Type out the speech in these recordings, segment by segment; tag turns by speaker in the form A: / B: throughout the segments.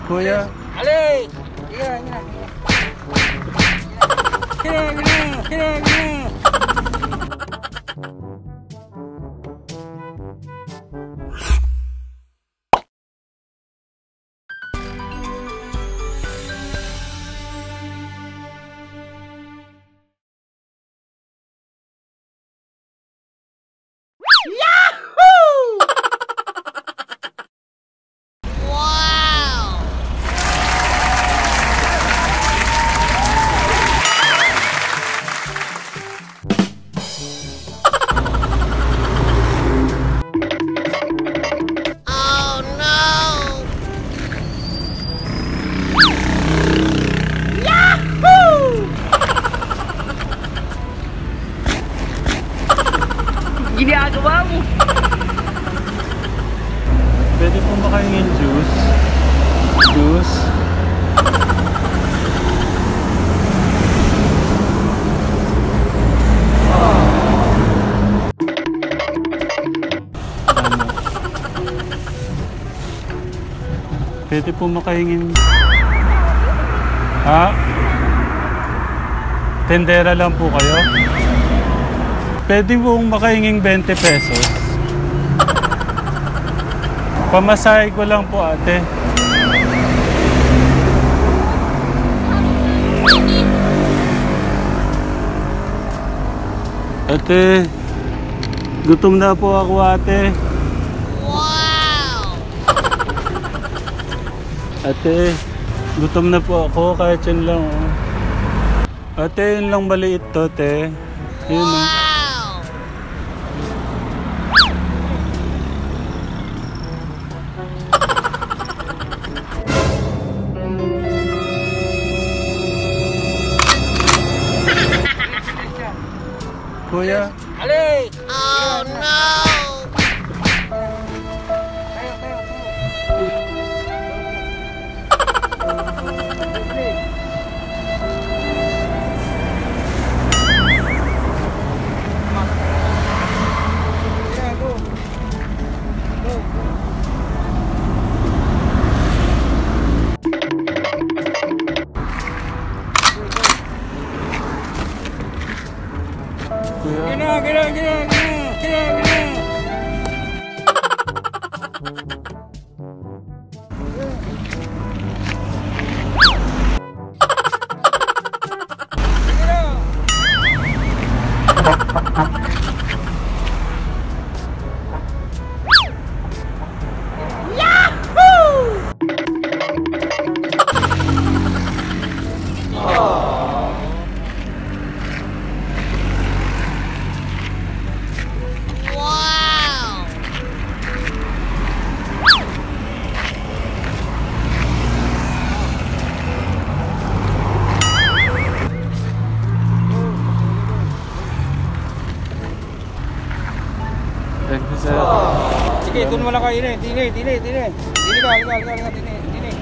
A: Kuya.
B: Ali! Iya, iya. Kira.
C: Ginagawa mo.
A: Pwede po makahingin juice. Juice. Pwede po makahingin. Ha? Tendera lang po kayo? Pwede pong makahinging 20 pesos. Pamasahe ko lang po, ate. Ate, gutom na po ako, ate.
C: Wow!
A: Ate, gutom na po ako, kahit yun lang. Oh. Ate, yun lang maliit to, te. Yun, oh. Kuya.
B: Ali!
C: Oh no!
B: Gina.
A: Thank you, sir.
B: Sige, doon mo lang kayo. Dili ka, halika. Dili.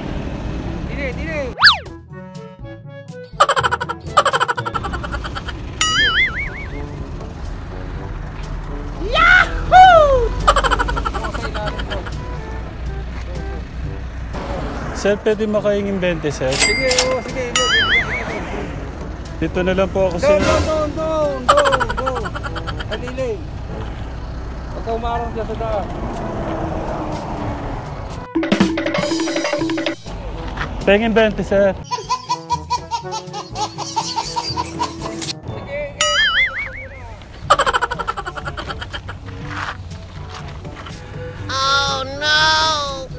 A: Sir, pwede makahingin 20, sir?
B: Sige.
A: Dito na lang po ako, sir.
B: Doon. Dili. Pagka umarang dyan sa daan.
A: Pengin 20, sir.
C: Oh no!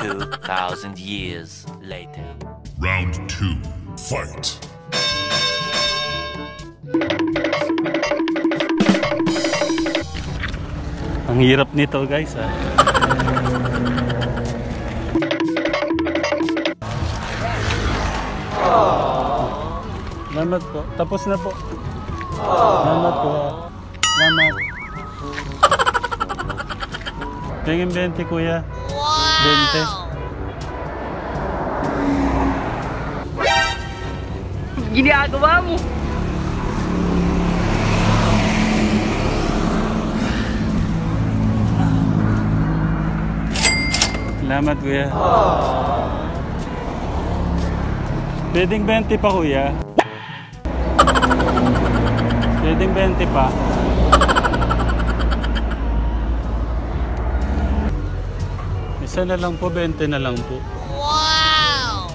D: 2,000 years later.
E: Round 2. Fight.
A: Ang hirap nito, guys, ha. Salamat po. Tapos na po. Salamat po. Salamat. Tingin 20, kuya. 20.
C: Ginagawa mo.
A: Salamat, kuya. Pwedeng 20 pa, kuya. Pwedeng 20 pa. Isa na lang po, 20 na lang po.
C: Wow!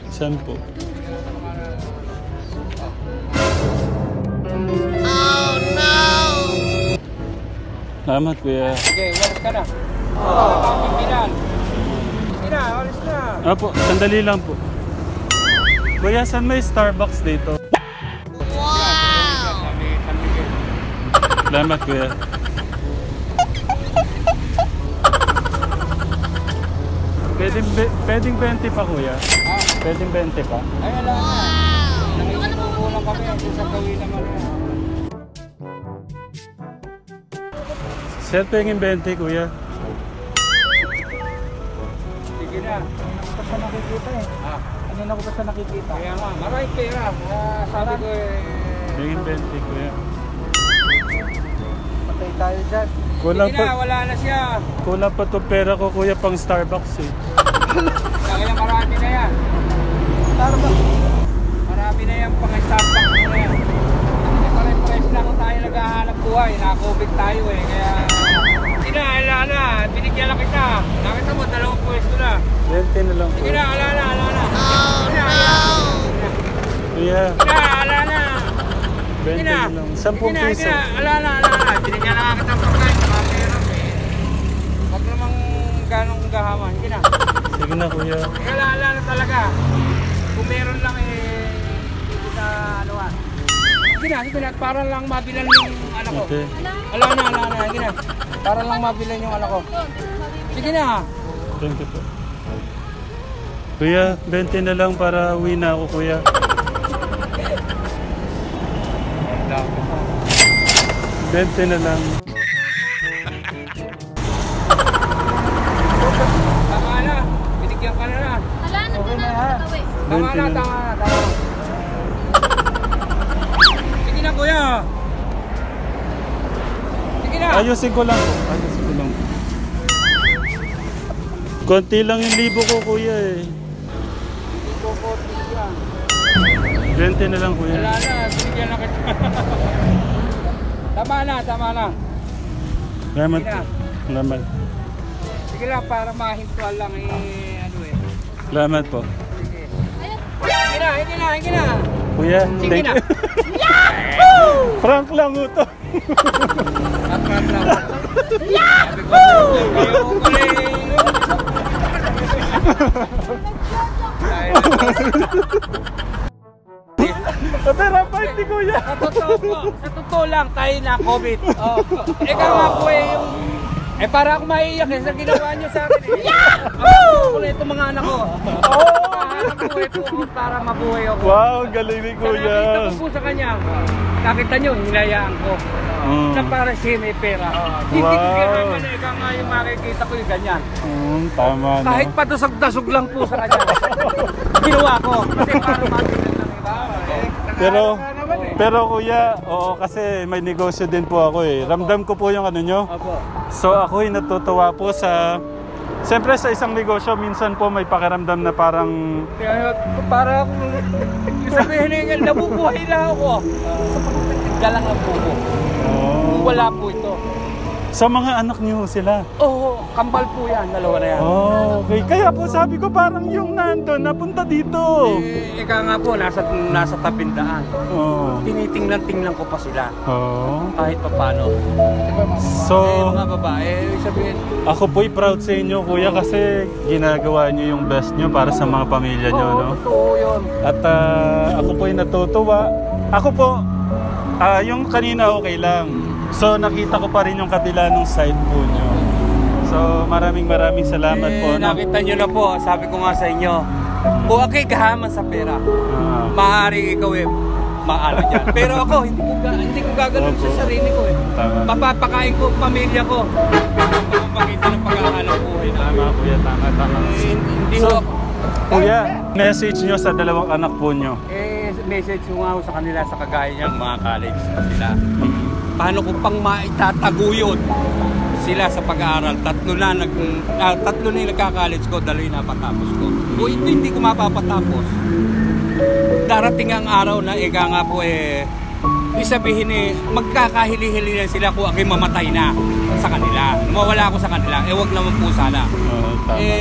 A: Saan po?
C: Oh no!
A: Salamat, kuya.
B: Okay, walis ka na. Pagpipinal. Sige na, walis na.
A: Apo, sandali lang po. Kuya, saan may Starbucks dito?
C: Wow!
A: Salamat, kuya. Pwedeng 20 pa, kuya. Pwedeng 20 pa.
B: Ay, wala na. Nanginukulang kami. Sa gawin naman yan.
A: Sir, pengin 20, kuya.
B: Sige na.
F: Basta sa nakikita eh. Kanina ko basta nakikita.
B: Kaya nga, maraming pera. Sabi ko
A: Pengin 20, kuya.
F: Patay tayo dyan.
A: Kulang
B: sige na,
A: pa,
B: wala na siya.
A: kulang pa to pera ko, kuya, pang Starbucks eh.
B: Kaya marami na yan.
F: Starbucks.
B: Marami na yan pang Starbucks mo na yan. Kasi pare-pares lang tayo naghahanap buhay. Nakakubig tayo eh. Kaya, sige na, ala na. Binigyan lang kita. Nakita mo, 2 pwesto na.
A: 20 na lang,
B: Sige
A: kuya.
B: na, ala na, ala na.
C: Oh
B: Sige na,
C: no!
A: Kuya,
B: Sige na, ala na.
A: 20
B: Sige na.
A: na lang. 10
B: Sige na,
A: piso.
B: sige na. Ala na, ala na. Binigyan lang kita ng pagkain. Nakakirap eh. Huwag namang ganong gahaman. Sige na.
A: Sige na, kuya.
B: Wala, ala na talaga. Kung meron lang eh, hindi sa ano ah. Sige na, para lang mabilan yung anak ko.
A: Okay.
B: Ala na, sige na. Para lang mabilan yung anak ko. Sige na.
A: Thank you po. Kuya, 20 na lang para uwi na ako, kuya. 20 na lang.
B: Tama na, binigyan ka na.
C: Wala na po na nakatawi.
B: Tama na, tama na, tama na. Sige na kuya. Sige na.
A: Ayusin ko lang po. Ayusin ko lang po. Konti lang yung libo ko, kuya eh.
B: Hindi ko po binigyan.
A: 20 na lang, kuya.
B: Wala na, binigyan na kita. Tama na, tama na.
A: Salamat.
B: Sige na.
A: Salamat.
B: Sige lang, para mahintuan lang eh, ano eh.
A: Salamat po.
B: Sige. Sige na, hindi na, hindi na.
A: Kuya,
B: Sige
A: thank
B: na.
A: you. Frank lang ito.
B: At lang. Sabi ko, kayo pala eh. Dahil
A: Pera pa, hindi kuya.
B: sa totoo lang, tayo na COVID. Oh. Ikaw nga po eh, yung... para ako maiiyak eh, sa ginawa niyo sa akin eh. Ako na itong mga anak ko. Hanap buhay po ako para mabuhay ako.
A: Wow, galing ni
B: Sa
A: kuya.
B: nakita ko po sa kanya, nakita niyo, hinayaan ko. Na para siya may pera. Hindi ko kailangan na ikaw nga yung makikita ko yung ganyan.
A: Tama na.
B: Kahit padusog-dasog lang po sa kanya. Ginawa ko. Kasi para makikita ng iba.
A: Pero kuya, oo, kasi may negosyo din po ako eh. Ramdam ko po yung ano nyo.
B: Opo.
A: So ako'y natutuwa po sa... Siyempre sa isang negosyo, minsan po may pakiramdam na parang...
B: Kaya para akong sabihin nyo, nabubuhay lang ako. Sa pagtitinda lang ang buko. Kung wala po ito.
A: Sa mga anak niyo sila.
B: Oo, kambal po yan. Dalawa na yan.
A: Oh, okay. Kaya po sabi ko parang yung nandun, napunta dito.
B: Ika nga po, nasa tabindaan.
A: Oh.
B: Tinitingnan-tingnan ko pa sila.
A: Oh.
B: Kahit pa paano.
A: So,
B: Mga babae, sabihin,
A: ako po'y proud sa inyo, kuya, kasi ginagawa niyo yung best niyo para sa mga pamilya niyo, no?
B: totoo yun.
A: At ako po'y natutuwa. Ako po, yung kanina okay lang. So, nakita ko pa rin yung kabila ng side po niyo. So, maraming salamat po. No?
B: Nakita nyo na po, sabi ko nga sa inyo, kung ako'y kahaman sa pera, maaaring ikaw eh, maano dyan. Pero ako, hindi ko gagano'n sa sarili ko eh.
A: Tama.
B: Mapapakain ko ang pamilya ko. Mapapakita ng pagkakalang buhay na.
A: Tama, kuya. Tama.
B: Hindi
A: So,
B: ko ako.
A: Kuya, message nyo sa dalawang anak po nyo.
B: Message ko nga ako sa kanila sa kagaya niyang mga college na sila. paano ko pang maitataguyod sila sa pag-aaral. Tatlo na yung nagka-college ko, dalawa yung napatapos ko. Kung hindi ko mapapatapos, darating ang araw na nga po isabihin magkakahili-hili na sila kung ako'y mamatay na sa kanila. Mawala ako sa kanila, wag naman po sana.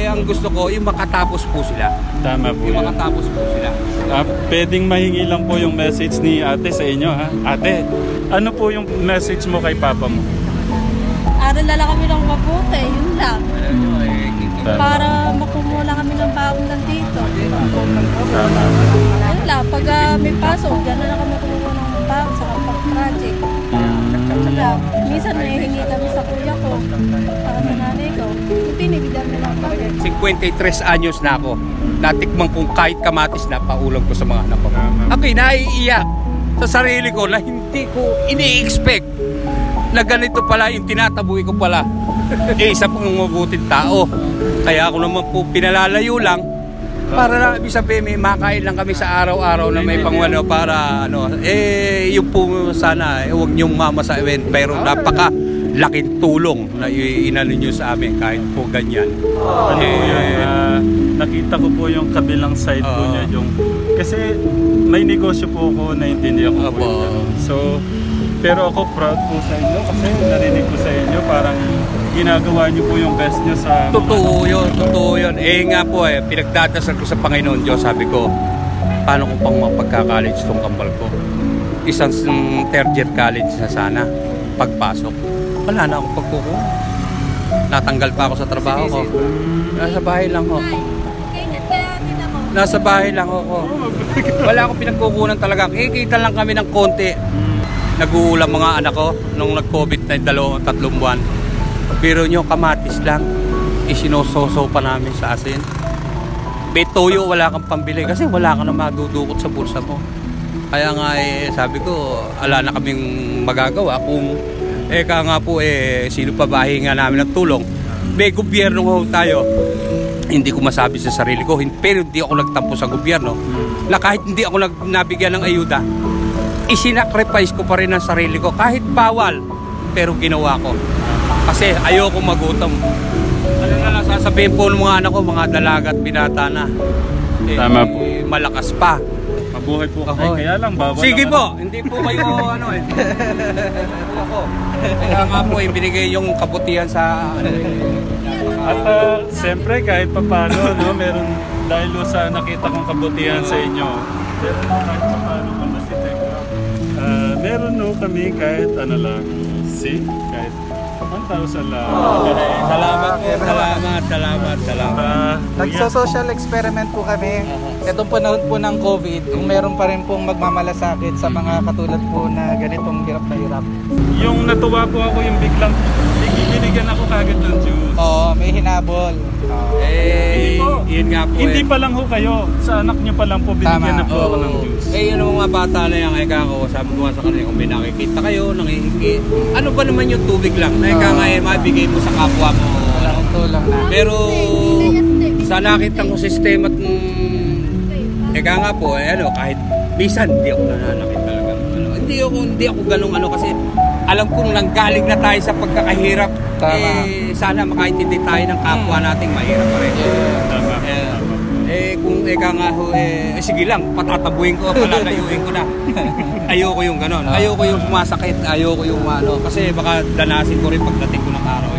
B: Ang gusto ko, yung makatapos po sila.
A: Tama po
B: yung
A: yan.
B: makatapos po sila.
A: Pwedeng mahingi lang po yung message ni ate sa inyo, ha? Ate, ano po yung message mo kay papa mo?
G: Aral na lang kami ng mabuti, yun lang.
A: Tama.
G: Para makumula kami ng bagong nandito.
A: Tama.
G: Yun lang, pag may pasok, dyan na lang kami kumuha ng bagong sa project. Yun lang. Minsan nahihingi kami sa kuya ko, para sa nanay ko. Binibigyan na lang kami.
B: 53 anyos na ako. Natikman kong kahit kamatis na paulam ko sa mga anak ko. Ako'y naiiyak sa sarili ko na hindi ko ini-expect na ganito pala yung tinatabuhi ko pala. Isa pang mabuting tao. Kaya ako naman po pinalalayo lang para na ibig sabihin may makain lang kami sa araw-araw na may pangwano para yung po sana huwag niyong mamasawin pero napaka laking tulong na inano niyo sa amin kahit po ganyan.
A: Ano po yun? Nakita ko po yung kabilang side po niya. Kasi may negosyo po ako, naintindihan ko po yung ganun. So, pero ako proud po sa inyo kasi narinig ko sa inyo parang ginagawa niyo po yung best niyo sa...
B: Totoo yun. Nga po pinagdadasal ko sa Panginoon Diyos, sabi ko, paano kung pang mapagka-college tong kambal ko? Isang third year college na sana, pagpasok. Wala na akong pagkukuha. Natanggal pa ako sa trabaho ko. Nasa bahay lang ako. Nasa bahay lang ako. Wala akong pinagkukunan talaga. Kikita lang kami ng konti. Nag-uulam mga anak ko nung nag-COVID na 2-3 buwan. Pero nyo, kamatis lang. Isinososo pa namin sa asin. May toyo, wala kang pambili kasi wala ka na madudukot sa bulsa mo. Kaya nga sabi ko, ala na kaming magagawa kung nga po sino pa ba hinga namin ng tulong. May gobyerno ho tayo. Hindi ko masabi sa sarili ko, pero hindi ako nagtampo sa gobyerno. Na kahit hindi ako nabigyan ng ayuda, isinacrifice ko pa rin ang sarili ko kahit bawal, pero ginawa ko kasi ayoko magutom. Ano na lang sasabihin po ng mga anak ko, mga dalaga at binata na
A: Tama po.
B: malakas pa.
A: Mabuhay po kayo. Kaya lang bawal.
B: Sige po, hindi po kayo ako. Kaya nga po binigay yung kabutihan sa
A: At siyempre kahit papano, meron dahil sa nakita kong kabutihan sa inyo. Pero kahit papano kung si Tekra, meron kami kahit lang, kahit 1,000 lang.
B: Salamat.
F: Nagso-social experiment po kami. Itong panahon po ng COVID, kung meron pa rin pong magmamalasakit sa mga katulad po na ganitong hirap na hirap.
A: Yung natuwa po ako yung biglang binigyan ako kagad ng juice.
F: Oo, may hinabol.
B: Yun nga po
A: Hindi pa lang ho kayo, sa anak niyo pa lang po binigyan
F: Tama.
A: na po ako ng juice.
B: yun ang mga bata na yan, sabi ko sa kanila, kung may nakikita kayo, nangihingi, ano ba naman yung tubig lang, mabigay mo sa kapwa mo.
F: Walang tulong na.
B: Pero sa nakita ko sistema at nga po, kahit minsan hindi ako nananakit talaga. Hindi ako ganung kasi alam kong nanggaling na tayo sa pagkakahirap.
F: Tama.
B: Sana makaintindi tayo ng kapwa nating mahirap pa rin.
A: Tama.
B: Kung nga ho, sige lang, patatabuhin ko, palalayuin ko na. Ayoko yung ganon. Ayoko yung sumasakit, ayoko yung kasi baka danasin ko rin pagdating ko ng araw.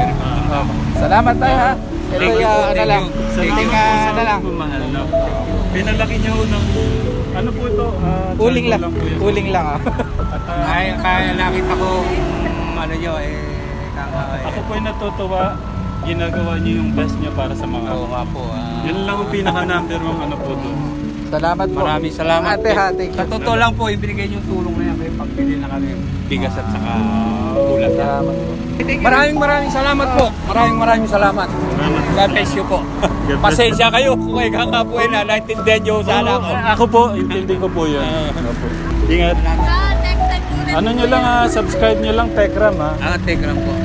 F: Salamat tayo ha. Ito
B: Thank you po, thank you.
A: Mahal na. Pinalaki niyo ng ano po ito?
F: Uling lang.
A: po yun.
F: Uling lang ah.
A: At,
B: Kaya nakita ko,
A: ako po ay natutuwa. Ginagawa niyo yung best niyo para sa mga
B: nga po.
A: Yun lang ang pinaka number 1 po doon.
F: Salamat po.
B: Maraming salamat.
F: Ate ha, thank you.
B: Sa totoo lang po, ibinigay yung tulong na yan. May pagbili na kami bigas at saka ulat.
F: Salamat po.
B: Maraming salamat po. Maraming salamat. God bless you po. Pasensya kayo kung nga po naintindihan nyo sana ako.
A: Ako po, intindi ko po yun. Ingat. Ano nyo lang, subscribe nyo lang Tekram ha.
B: Tekram po.